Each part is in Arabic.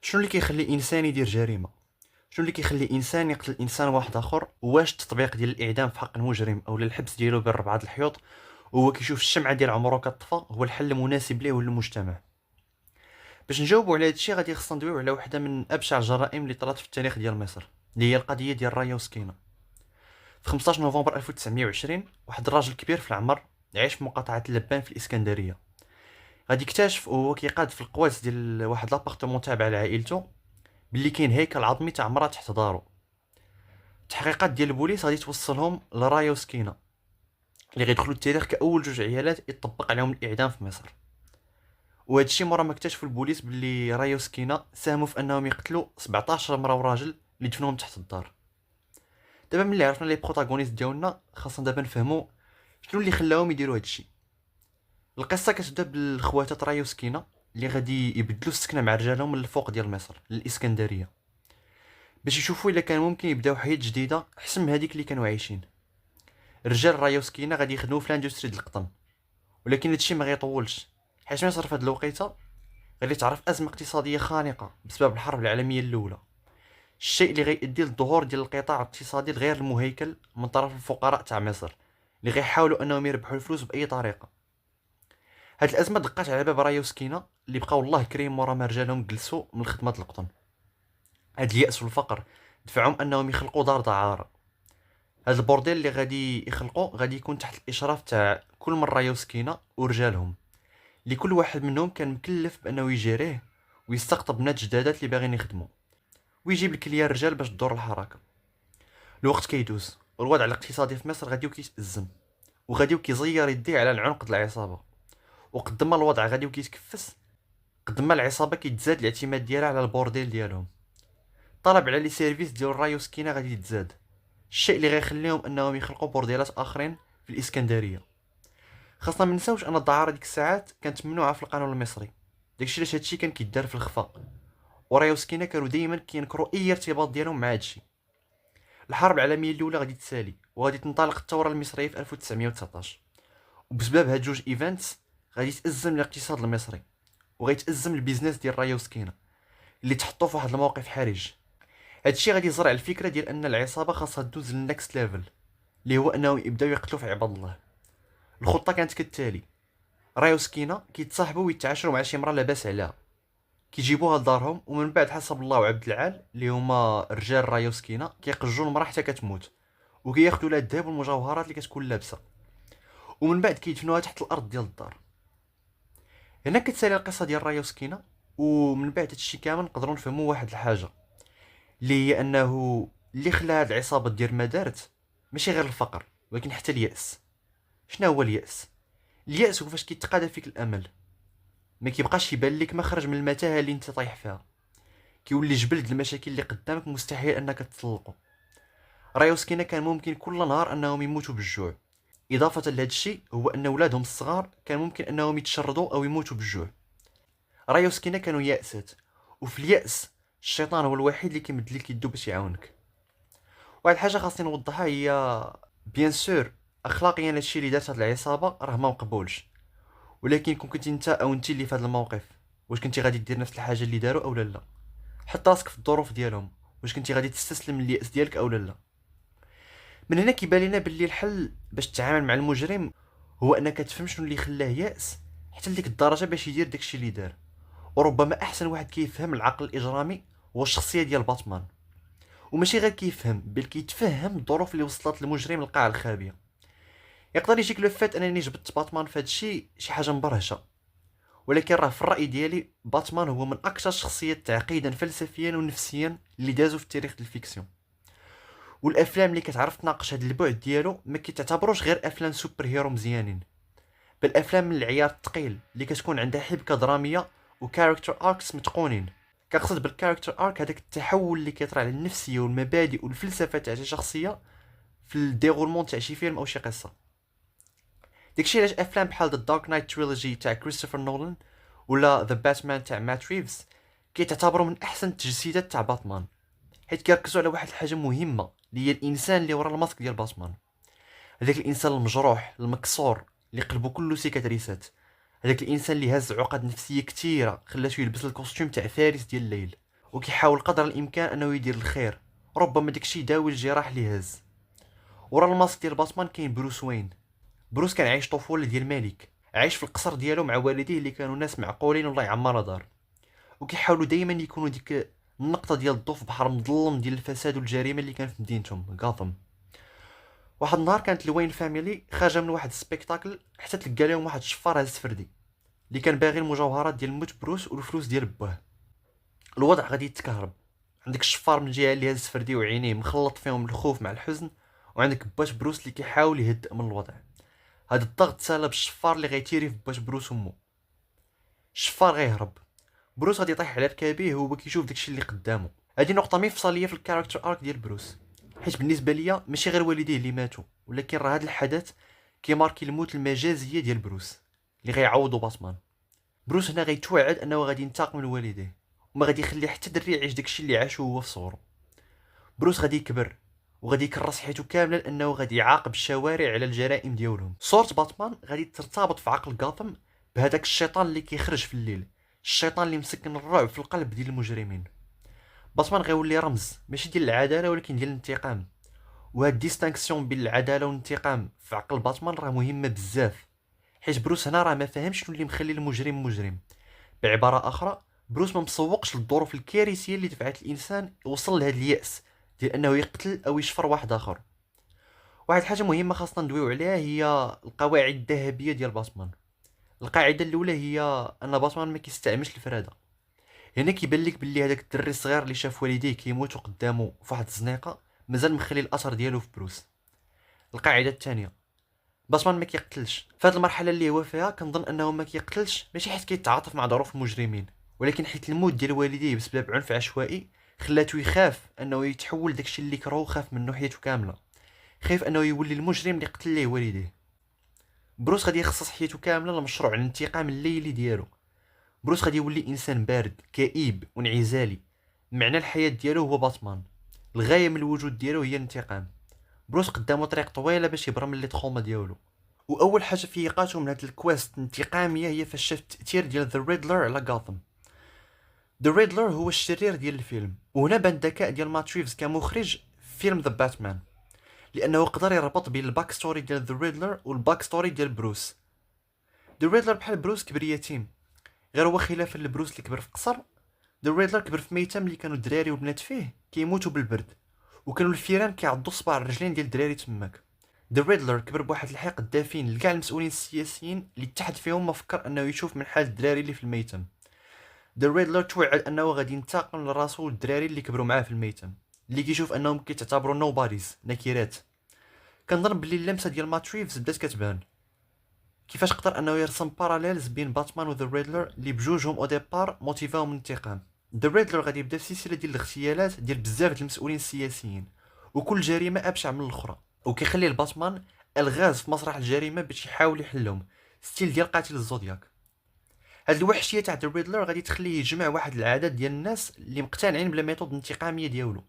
شنو اللي كيخلي انسان يدير جريمه؟ شنو اللي كيخلي انسان يقتل انسان واحد اخر؟ واش التطبيق ديال الاعدام في حق المجرم او الحبس ديالو بين 4 الحيوط وهو كيشوف الشمعه ديال عمره كطفى هو الحل المناسب ليه وللمجتمع؟ باش نجاوبوا على هذا الشيء غادي خصنا ندويو على وحده من ابشع الجرائم اللي طرات في التاريخ ديال مصر، اللي هي القضيه ديال رايا وسكينه. في 15 نوفمبر 1920 واحد الراجل كبير في العمر عايش في مقاطعه اللبان في الاسكندريه غادي يكتشف وهو كيقاد في القواس ديال واحد لابارتمون تابع لعائلته باللي كاين هيكل عظمي تاع مرا تحت دارو. التحقيقات ديال البوليس غادي توصلهم لرايا وسكينه اللي غيدخلوا التاريخ كاول جوج عيالات يطبق عليهم الاعدام في مصر. وهذا الشيء مورا ما اكتشفوا البوليس باللي رايا وسكينه ساهموا في انهم يقتلوا 17 مرا وراجل اللي دفنوهم تحت الدار. دابا ملي عرفنا لي بروتاغونيست ديالنا خاصنا دابا نفهموا شنو اللي خلاهم يديروا هذا الشيء. القصه كتبدا بالخواتات رايا وسكينه اللي غادي يبدلوا السكنه مع رجالهم من الفوق ديال مصر للاسكندريه باش يشوفوا الا كان ممكن يبداو حياه جديده احسن من هذيك اللي كانوا عايشين. الرجال رايا وسكينه غادي يخدموا في لاندستري ديال القطن، ولكن هادشي ما غيطولش حيت مصر في هاد الوقيته غادي تعرف ازمه اقتصاديه خانقه بسبب الحرب العالميه الاولى، الشيء اللي غيؤدي للظهور ديال القطاع الاقتصادي الغير المهيكل من طرف الفقراء تاع مصر اللي غيحاولوا انهم يربحوا الفلوس باي طريقه. هاد الازمه دقات على باب رايا وسكينه اللي بقاو الله كريم مورا ما رجالهم جلسوا من خدمه القطن. هاد الياس والفقر دفعهم انهم يخلقوا دار دعاره. هاد البورديل اللي غادي يخلقوا غادي يكون تحت الاشراف تاع كل من رايا وسكينه ورجالهم اللي كل واحد منهم كان مكلف بانه يجيريه ويستقطب بنات جدادات اللي باغيين يخدموا ويجيب الكليه الرجال باش تدور الحركه. الوقت كيدوز والوضع الاقتصادي في مصر غادي كيتأزم وغادي كيزير يديه على العنق ديال العصابه، وقد ما الوضع غادي كيتكفس قد ما العصابه كيتزاد الاعتماد ديالها على البورديل ديالهم. الطلب على لي سيرفيس ديال الراي وسكينه غادي يتزاد، الشيء اللي غيخليهم انهم يخلقوا بورديلات اخرين في الاسكندريه. خاصنا ما نساوش ان الدعاره ديك الساعات كانت ممنوعه في القانون المصري، داكشي علاش هادشي كان كيدار في الخفاء، ورايا وسكينه كانوا دائما كينكروا اي ارتباط ديالهم مع هادشي. الحرب العالميه الاولى غادي تسالي وغادي تنطلق الثوره المصريه في 1919، وبسبب هاد جوج ايفنتس غادي يتأزم الاقتصاد المصري وغيتأزم البيزنس ديال رايا وسكينه اللي تحطوا في واحد الموقف حرج. هادشي غادي يزرع الفكره ديال ان العصابه خاصها دوز للنكست ليفل اللي هو انهم يبداو يقتلوا في عباد الله. الخطه كانت كالتالي: رايا وسكينه كيتصاحبوا ويتعاشروا مع شي مرا لاباس عليها، كيجيبوها لدارهم ومن بعد حسب الله وعبد العال اللي هما رجال رايا وسكينه كيقجوا المرا حتى كتموت وكياخذوا لها الذهب والمجوهرات اللي كتكون لابسه، ومن بعد كيدفنوها تحت الارض ديال الدار. هنا كتسالي القصه ديال رايا وسكينه، ومن بعد هادشي كامل نقدروا نفهموا واحد الحاجه اللي هي انه اللي خلى هاد العصابه دير ما دارت ماشي غير الفقر ولكن حتى الياس. شنو هو الياس؟ الياس هو فاش كيتقادى فيك الامل، ما كيبقاش يبان لك مخرج من المتاهه اللي انت طايح فيها، كيولي جبل د المشاكل اللي قدامك مستحيل انك تطلقوا. رايا وسكينه كان ممكن كل نهار انهم يموتوا بالجوع، اضافه لهذا الشيء هو ان ولادهم الصغار كان ممكن انهم يتشردوا او يموتوا بالجوع. رايا وسكينه كانوا يائسات، وفي الياس الشيطان هو الوحيد اللي كيمد لك يدو باش يعاونك. واحد الحاجه خاصني نوضحها هي بيان سور اخلاقيا هادشي اللي دارت هاد العصابه راه ما مقبولش، ولكن كون كنتي انت او انت اللي في هذا الموقف واش كنتي غادي دير نفس الحاجه اللي داروا او لا؟ حط راسك في الظروف ديالهم، واش كنتي غادي تستسلم للياس ديالك او لا؟ من هنا كيبان لنا باللي الحل باش تتعامل مع المجرم هو انك تفهم شنو اللي خلاه ياس حتى لديك الدرجه باش يدير داكشي اللي دار. وربما احسن واحد كيفهم العقل الاجرامي هو الشخصيه ديال باتمان، وماشي غير كيفهم بل كيتفهم الظروف اللي وصلت المجرم للقاع الخابيه. يقدر يجيك لو فات انني جبت باتمان في هادشي شي حاجه مبرهشه، ولكن راه في الراي ديالي باتمان هو من اكثر الشخصيات تعقيدا فلسفيا ونفسيا اللي دازوا في التاريخ الفيكسيون. والافلام اللي كتعرف تناقش هذا البعد ديالو ما كيتعتبروش غير افلام سوبر هيرو مزيانين، بل افلام من العيار الثقيل اللي كتكون عندها حبكه دراميه وكاركتر اركس متقونين. كنقصد بالكاركتر ارك هذاك التحول اللي كيطرا على النفسيه والمبادئ والفلسفه تاع شي شخصيه في الديغولمون تاع شي فيلم او شي قصه. داكشي علاش افلام بحال ذا دارك نايت تريلوجي تاع كريستوفر نولان ولا ذا باتمان تاع مات ريفز كيتعتبروا من احسن التجسيدات تاع باتمان، حيت كيركزوا على واحد الحاجه مهمه اللي هي الانسان اللي ورا الماسك ديال باتمان. هذاك الانسان المجروح المكسور اللي قلبه كله سيكاتريسات، هذاك الانسان اللي هز عقد نفسيه كثيره خلاته يلبس الكوستيم تاع فارس ديال الليل وكيحاول قدر الامكان انه يدير الخير، ربما داكشي يداوي الجراح اللي هز. ورا الماسك ديال باتمان كاين بروس وين. بروس كان عايش طفوله ديال الملك، عايش في القصر ديالو مع والديه اللي كانوا ناس معقولين والله يعمر دار، وكيحاولوا دائما يكونوا ديك النقطه ديال الضوء في بحر مظلم ديال الفساد والجريمه اللي كان في مدينتهم غاثم. واحد النهار كانت الوين فاميلي خارجه من واحد السبيكتاكل حتى تلقى لهم واحد الشفار هز فردي اللي كان باغي المجوهرات ديال موت بروس والفلوس ديال باه. الوضع غادي يتكهرب، عندك الشفار من جهه اللي هز فردي وعينيه مخلط فيهم الخوف مع الحزن، وعندك باش بروس اللي كيحاول يهدئ من الوضع. هذا الضغط سالب الشفار اللي غيتيري في باش بروس امه. الشفار غيهرب، بروس غادي يطيح على ركابيه وهو كيشوف داكشي اللي قدامه. هذه نقطه مفصليه في الكاركتر ارك ديال بروس، حيت بالنسبه ليا ماشي غير والديه اللي ماتوا، ولكن راه هذا الحدث كيماركي الموت المجازيه ديال بروس اللي غيعوضوا باتمان. بروس هنا غيتوعد انه غادي ينتقم من والديه، وما غادي يخلي حتى دري يعيش داكشي اللي عاشو هو في صغرو. بروس غادي يكبر وغادي يكرس حياته كامله لانه غادي يعاقب الشوارع على الجرائم ديالهم. صورة باتمان غادي ترتبط في عقل غاثم بهذاك الشيطان اللي كيخرج في الليل، الشيطان اللي مسكن الرعب في القلب ديال المجرمين. باتمان غيولي رمز ماشي ديال العداله ولكن ديال الانتقام، وهاد الديستانكسيون بين العداله والانتقام في عقل باتمان راه مهمه بزاف، حيت بروس هنا راه ما فاهمش شنو اللي مخلي المجرم مجرم. بعباره اخرى، بروس ما مسوقش للظروف الكارثيه اللي دفعت الانسان يوصل لهذا الياس ديال انه يقتل او يشفر واحد اخر. واحد الحاجه مهمه خاصنا ندويو عليها هي القواعد الذهبيه ديال باتمان. القاعده الاولى هي ان باتمان ما كيستعملش الفراده. هنا كيبان لك باللي هذاك الدري الصغير اللي شاف والديه كيموتوا قدامه في واحد الزنيقه مازال مخلي الاثر ديالو في بروس. القاعده الثانيه، باتمان ما كيقتلش. في هذه المرحله اللي هو فيها كنظن انه ما كيقتلش ماشي حيت كيتعاطف مع ظروف المجرمين، ولكن حيت الموت ديال والديه بسبب عنف عشوائي خلاته يخاف انه يتحول داكشي اللي كرهو، خاف منه حياته كامله، خايف انه يولي المجرم اللي قتل ليه والديه. بروس غادي يخصص حياته كامله لمشروع الانتقام الليلي ديالو. بروس غادي يولي انسان بارد كئيب وانعزالي، معنى الحياه ديالو هو باتمان، الغايه من الوجود ديالو هي الانتقام. بروس قدامه طريق طويله باش يبرم لي تخوما ديالو، واول حاجه فيقاتو من هاد الكويست الانتقاميه هي فاش شاف التاثير ديال ذا ريدلر على غاثم. ذا ريدلر هو الشرير ديال الفيلم، وهنا بان الذكاء ديال مات ريفز كمخرج في فيلم ذا باتمان، لانه قدر يربط بين الباك ستوري ديال ذا ريدلر والباك ستوري ديال بروس. ذا ريدلر بحال بروس كبر يتيم، غير هو خلافا لبروس اللي كبر في قصر. ذا ريدلر كبر في ميتم اللي كانوا الدراري والبنات فيه كيموتوا بالبرد، وكانوا الفيران كيعضوا صباع الرجلين ديال الدراري تماك. ذا ريدلر كبر بواحد الحقد دافين لكاع المسؤولين السياسيين اللي تحت فيهم ما فكر انه يشوف من حال الدراري اللي في الميتم. ذا ريدلر توعد انه غادي ينتقم لراسو والدراري اللي كبروا معاه في الميتم، اللي كيشوف انهم كيتعتبروا نو باريز، نكرات. كنظن بلي اللمسه ديال مات ريفز بدات كتبان كيفاش قدر انه يرسم باراليلز بين باتمان وذا ريدلر اللي بجوجهم او ديبار موتيفاهم الانتقام. ذا ريدلر غادي يبدا في سلسله ديال الاغتيالات ديال بزاف ديال المسؤولين السياسيين، وكل جريمه ابشع من الاخرى، وكيخلي الباتمان الغاز في مسرح الجريمه باش يحاول يحلهم، ستيل ديال قاتل الزودياك. هاد الوحشيه تاع ذا ريدلر غادي تخليه يجمع واحد العدد ديال الناس اللي مقتنعين بلا ميثود الانتقاميه ديالو.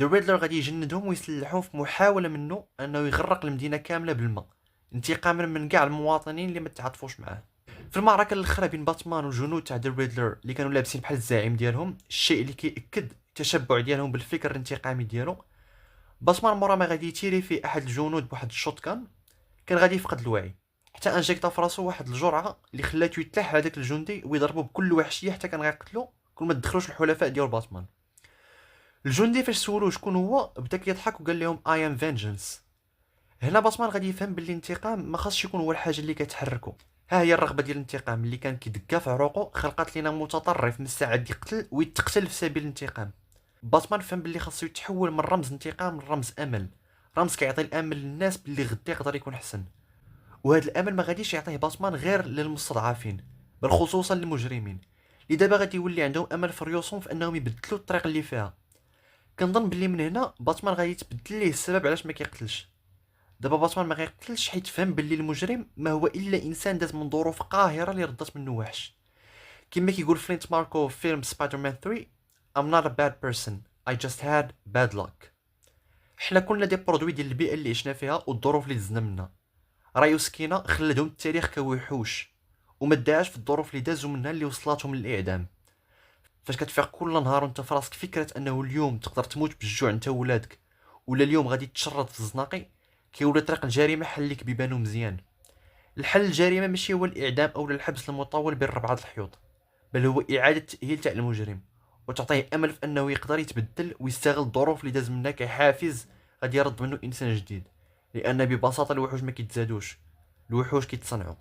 ذا ريدلر غادي يجندهم ويسلحهم في محاوله منه انه يغرق المدينه كامله بالماء، انتقاما من كاع المواطنين اللي ما تعاطفوش معاه. في المعركه الاخرى بين باتمان والجنود تاع ذا ريدلر اللي كانوا لابسين بحال الزعيم ديالهم، الشيء اللي كيأكد التشبع ديالهم بالفكر الانتقامي ديالو، باتمان مورا ما غادي يتيري في احد الجنود بواحد الشوتكان كان غادي يفقد الوعي، حتى انجكتا في راسو واحد الجرعه اللي خلاتو يتلح هذاك الجندي ويضربو بكل وحشيه حتى كان غيقتلو كل ما تدخلوش الحلفاء ديال باتمان. الجندي فاش سولوه شكون هو بدا كيضحك وقال لهم اي ام فينجنس. هنا باتمان غادي يفهم باللي الانتقام ما خاصش يكون هو الحاجه اللي كتحركو. ها هي الرغبه ديال الانتقام اللي كان كيدكا في عروقو خلقات لينا متطرف مستعد يقتل ويتقتل في سبيل الانتقام. باتمان فهم باللي خاصو يتحول من رمز انتقام لرمز امل، رمز كيعطي الامل للناس باللي غدا يقدر يكون حسن. وهذا الامل ما غاديش يعطيه باتمان غير للمستضعفين، بل خصوصا للمجرمين اللي دابا غادي يولي عندهم امل في ريوسهم في انهم يبدلوا الطريق اللي فيها. كنظن باللي من هنا باتمان غادي يتبدل ليه السبب علاش ما كيقتلش. دابا باتمان ما غيقتلش حيت فهم باللي المجرم ما هو الا انسان داز من ظروف قاهره اللي ردات منه وحش. كما كيقول فلينت ماركو في فيلم سبايدر مان 3 I'm not a bad person I just had bad luck. حنا كلنا دي برودوي ديال البيئه اللي عشنا فيها والظروف اللي دزنا منها. رايو سكينه خلدهم التاريخ كوحوش وما داعش في الظروف اللي دازوا منها اللي وصلاتهم للاعدام. فاش كتفيق كل نهار وانت في راسك فكره انه اليوم تقدر تموت بالجوع انت وولادك، ولا اليوم غادي تشرد في الزناقي، كيولي طريق الجريمه حل لك بيبانو مزيان. الحل الجريمه ماشي هو الاعدام او الحبس المطول بين 4 الحيوط، بل هو اعاده تاهيل تاع المجرم، وتعطيه امل في انه يقدر يتبدل ويستغل الظروف اللي داز منها كحافز غادي يرد منه انسان جديد. لان ببساطه الوحوش ما كيتزادوش، الوحوش كيتصنعوا.